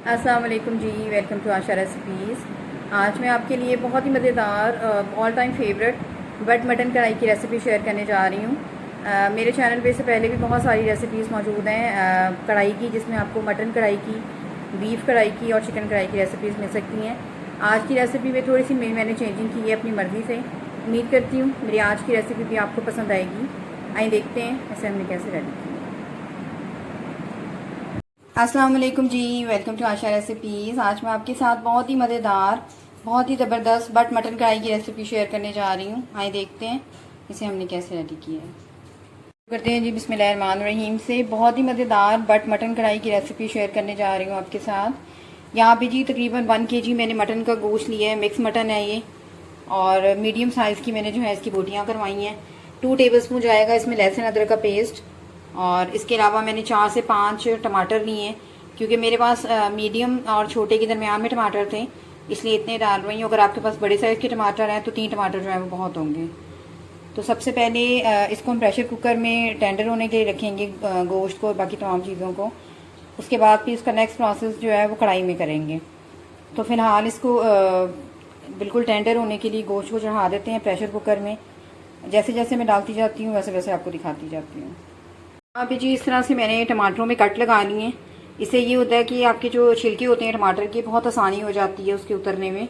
अस्सलाम वालेकुम जी, welcome to Asha recipes. आज मैं आपके लिए बहुत ही मज़ेदार all time favourite but mutton कढ़ाई की रेसिपी शेयर करने जा रही हूँ। मेरे चैनल पे से पहले भी बहुत सारी रेसिपीज़ मौजूद हैं कढ़ाई की, जिसमें आपको मटन कढ़ाई की, बीफ कढ़ाई की और चिकन कढ़ाई की रेसिपीज़ मिल सकती हैं। आज की रेसिपी में थोड़ी सी मैंने चेंजिंग की है अपनी मर्ज़ी से। उम्मीद करती हूँ मेरी आज की रेसिपी भी आपको पसंद आएगी। आइए देखते हैं इसे हमने कैसे रेडी की। अस्सलाम वालेकुम जी, वेलकम टू आशा रेसिपीज़। आज मैं आपके साथ बहुत ही मज़ेदार, बहुत ही ज़बरदस्त बट मटन कढ़ाई की रेसिपी शेयर करने जा रही हूँ। आइए देखते हैं इसे हमने कैसे रेडी किया है। करते हैं जी बिस्मिल्लाहिर्रहमानिर्रहीम से। बहुत ही मज़ेदार बट मटन कढ़ाई की रेसिपी शेयर करने जा रही हूँ आपके साथ। यहाँ पे जी तकरीबन 1 kg मैंने मटन का गोश्त लिया है, मिक्स मटन है ये, और मीडियम साइज़ की मैंने जो है इसकी बोटियाँ करवाई हैं। 2 टेबलस्पून जाएगा इसमें लहसुन अदरक का पेस्ट, और इसके अलावा मैंने 4 से 5 टमाटर लिए हैं, क्योंकि मेरे पास मीडियम और छोटे के दरमियान में टमाटर थे, इसलिए इतने डाल रही हूँ। अगर आपके पास बड़े साइज़ के टमाटर हैं तो 3 टमाटर जो है वो बहुत होंगे। तो सबसे पहले इसको हम प्रेशर कुकर में टेंडर होने के लिए रखेंगे गोश्त को और बाकी तमाम चीज़ों को। उसके बाद फिर इसका नेक्स्ट प्रोसेस जो है वो कढ़ाई में करेंगे। तो फ़िलहाल इसको बिल्कुल टेंडर होने के लिए गोश्त को चढ़ा देते हैं प्रेशर कुकर में। जैसे जैसे मैं डालती जाती हूँ वैसे वैसे आपको दिखाती जाती हूँ। यहाँ पे जी इस तरह से मैंने टमाटरों में कट लगा लिए हैं। इससे ये होता है कि आपके जो छिलके होते हैं टमाटर की, बहुत आसानी हो जाती है उसके उतरने में।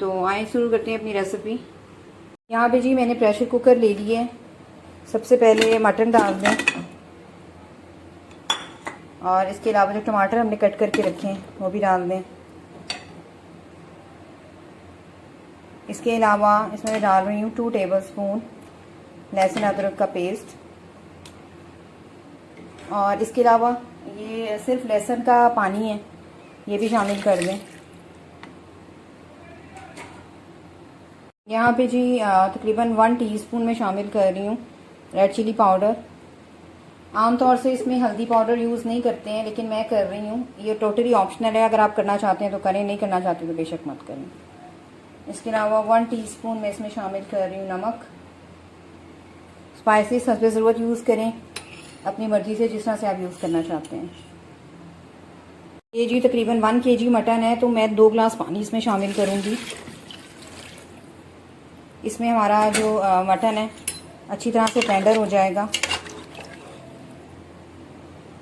तो आइए शुरू करते हैं अपनी रेसिपी। यहाँ पे जी मैंने प्रेशर कुकर ले लिया है। सबसे पहले मटन डाल दें, और इसके अलावा जो टमाटर हमने कट करके रखे हैं वो भी डाल दें। इसके अलावा इसमें मैं डाल रही हूँ 2 टेबलस्पून लहसुन अदरक का पेस्ट, और इसके अलावा ये सिर्फ लहसुन का पानी है, ये भी शामिल कर दें। यहाँ पे जी तकरीबन 1 टीस्पून में शामिल कर रही हूँ रेड चिली पाउडर। आमतौर से इसमें हल्दी पाउडर यूज़ नहीं करते हैं, लेकिन मैं कर रही हूँ। ये टोटली ऑप्शनल है, अगर आप करना चाहते हैं तो करें, नहीं करना चाहते तो बेशक मत करें। इसके अलावा 1 टीस्पून में इसमें शामिल कर रही हूँ नमक। स्पाइसेस हस्बे ज़रूरत यूज़ करें, अपनी मर्ज़ी से जिस तरह से आप यूज़ करना चाहते हैं। ये जी तकरीबन 1 kg मटन है, तो मैं 2 गिलास पानी इसमें शामिल करूँगी। इसमें हमारा जो मटन है अच्छी तरह से टेंडर हो जाएगा।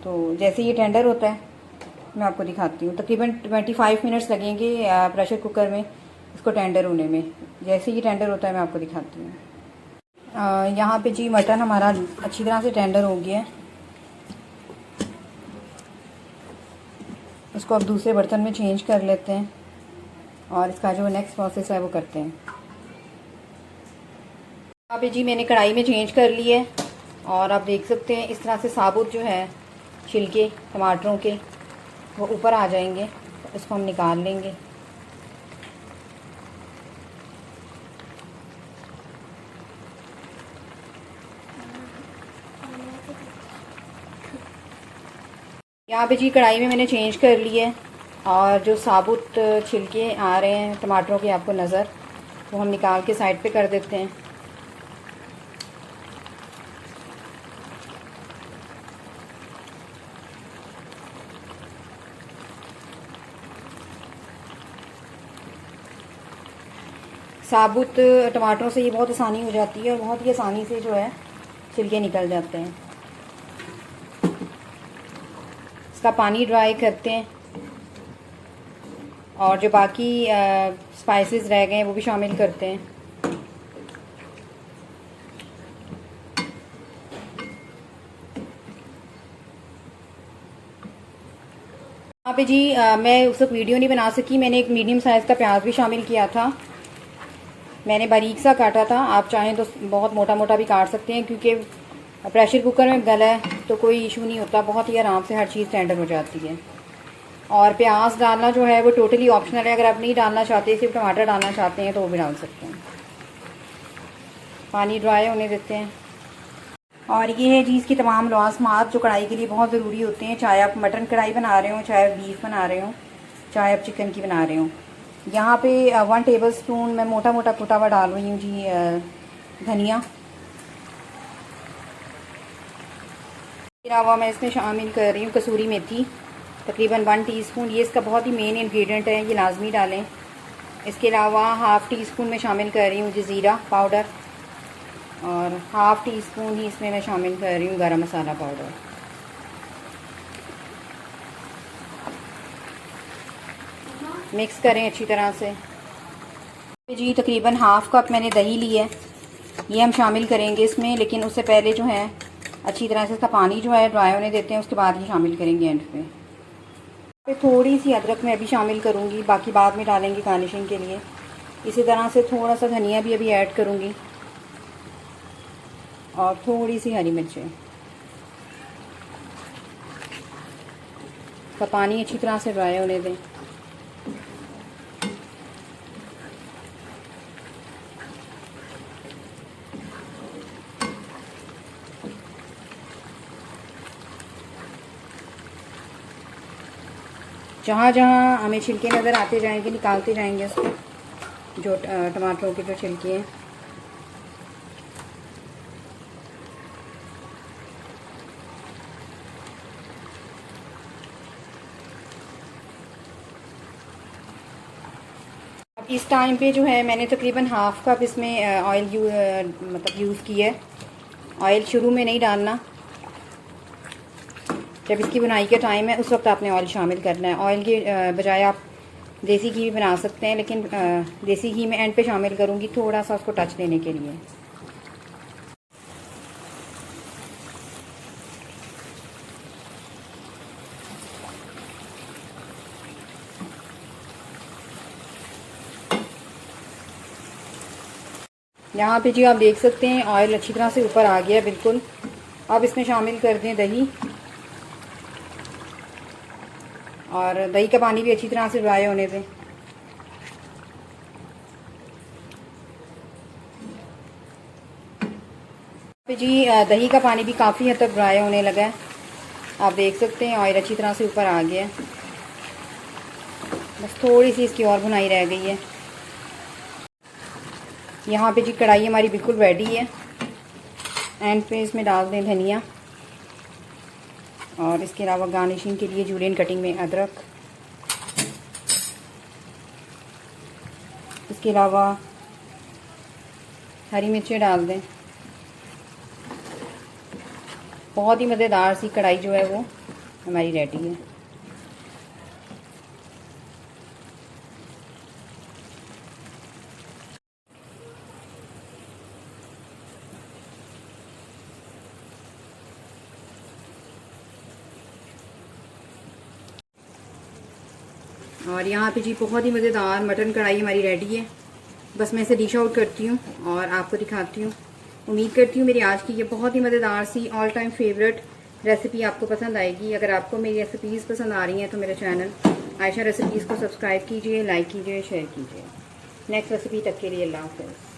तो जैसे ये टेंडर होता है मैं आपको दिखाती हूँ। तकरीबन 25 मिनट्स लगेंगे प्रेशर कुकर में इसको टेंडर होने में। जैसे ये टेंडर होता है मैं आपको दिखाती हूँ। यहाँ पे जी मटन हमारा अच्छी तरह से टेंडर हो गया है। इसको अब दूसरे बर्तन में चेंज कर लेते हैं, और इसका जो नेक्स्ट प्रोसेस है वो करते हैं। यहाँ पे जी मैंने कढ़ाई में चेंज कर ली है, और आप देख सकते हैं इस तरह से साबुत जो है छिलके टमाटरों के वो ऊपर आ जाएंगे। तो इसको हम निकाल लेंगे। यहाँ पे जी कढ़ाई में मैंने चेंज कर ली है, और जो साबुत छिलके आ रहे हैं टमाटरों के आपको नज़र, वो हम निकाल के साइड पे कर देते हैं। साबुत टमाटरों से ये बहुत आसानी हो जाती है, और बहुत ही आसानी से जो है छिलके निकल जाते हैं। इसका पानी ड्राई करते हैं, और जो बाकी स्पाइसेस रह गए हैं वो भी शामिल करते हैं। यहाँ पे जी मैं उस वक्त वीडियो नहीं बना सकी, मैंने एक मीडियम साइज़ का प्याज भी शामिल किया था। मैंने बारीक सा काटा था, आप चाहें तो बहुत मोटा मोटा भी काट सकते हैं, क्योंकि प्रेशर कुकर में गला है तो कोई इशू नहीं होता, बहुत ही आराम से हर चीज़ टेंडर हो जाती है। और प्याज डालना जो है वो टोटली ऑप्शनल है, अगर आप नहीं डालना चाहते, सिर्फ टमाटर डालना चाहते हैं तो वो भी डाल सकते हैं। पानी ड्राई होने देते हैं। और ये है जी इसकी तमाम लवाज़मात जो कढ़ाई के लिए बहुत ज़रूरी होते हैं, चाहे आप मटन कढ़ाई बना रहे हो, चाहे आप बीफ बना रहे हो, चाहे आप चिकन की बना रहे हो। यहाँ पे 1 टेबलस्पून मैं मोटा मोटा कुटा हुआ डाल रही हूँ जी धनिया। इसके अलावा मैं इसमें शामिल कर रही हूँ कसूरी मेथी, तकरीबन 1 टीस्पून, ये इसका बहुत ही मेन इंग्रेडिएंट है, ये लाजमी डालें। इसके अलावा हाफ़ टी स्पून में शामिल कर रही हूँ ज़ीरा पाउडर, और हाफ़ टी स्पून ही इसमें मैं शामिल कर रही हूँ गरम मसाला पाउडर। मिक्स करें अच्छी तरह से। जी तकरीबन हाफ़ कप मैंने दही ली है, ये हम शामिल करेंगे इसमें, लेकिन उससे पहले जो है अच्छी तरह से इसका पानी जो है ड्राई होने देते हैं, उसके बाद ही शामिल करेंगे एंड पे। थोड़ी सी अदरक मैं अभी शामिल करूँगी, बाकी बाद में डालेंगे गार्निशिंग के लिए। इसी तरह से थोड़ा सा धनिया भी अभी ऐड करूँगी और थोड़ी सी हरी मिर्चें का पानी अच्छी तरह से ड्राई होने दें। जहाँ जहाँ हमें छिलके नज़र आते जाएंगे निकालते जाएंगे उसको, जो टमाटरों के जो छिलके हैं। अब इस टाइम पे जो है मैंने तकरीबन हाफ़ कप इसमें ऑयल यूज़ किया है। ऑयल शुरू में नहीं डालना, जब इसकी बुनाई का टाइम है उस वक्त आपने ऑयल शामिल करना है। ऑयल के बजाय आप देसी घी भी बना सकते हैं, लेकिन देसी घी मैं एंड पे शामिल करूँगी थोड़ा सा उसको टच देने के लिए। यहाँ पे जी आप देख सकते हैं ऑयल अच्छी तरह से ऊपर आ गया बिल्कुल। अब इसमें शामिल कर दें दही, और दही का पानी भी अच्छी तरह से ड्राई होने दें। जी दही का पानी भी काफ़ी हद तक ड्राई होने लगा है, आप देख सकते हैं ऑयल अच्छी तरह से ऊपर आ गया है। बस थोड़ी सी इसकी और भुनाई रह गई है। यहाँ पे जी कढ़ाई हमारी बिल्कुल रेडी है। एंड पे इसमें डाल दें धनिया, और इसके अलावा गार्निशिंग के लिए जूलियन कटिंग में अदरक, इसके अलावा हरी मिर्चें डाल दें। बहुत ही मज़ेदार सी कढ़ाई जो है वो हमारी रेडी है। और यहाँ पे जी बहुत ही मज़ेदार मटन कढ़ाई हमारी रेडी है। बस मैं इसे डिश आउट करती हूँ और आपको दिखाती हूँ। उम्मीद करती हूँ मेरी आज की ये बहुत ही मज़ेदार see all time favourite recipe आपको पसंद आएगी। अगर आपको मेरी रेसिपीज़ पसंद आ रही हैं तो मेरे चैनल आयशा रेसिपीज़ को सब्सक्राइब कीजिए, लाइक कीजिए, शेयर कीजिए। नेक्स्ट रेसिपी तक के लिए अल्लाह हाफ़िज़।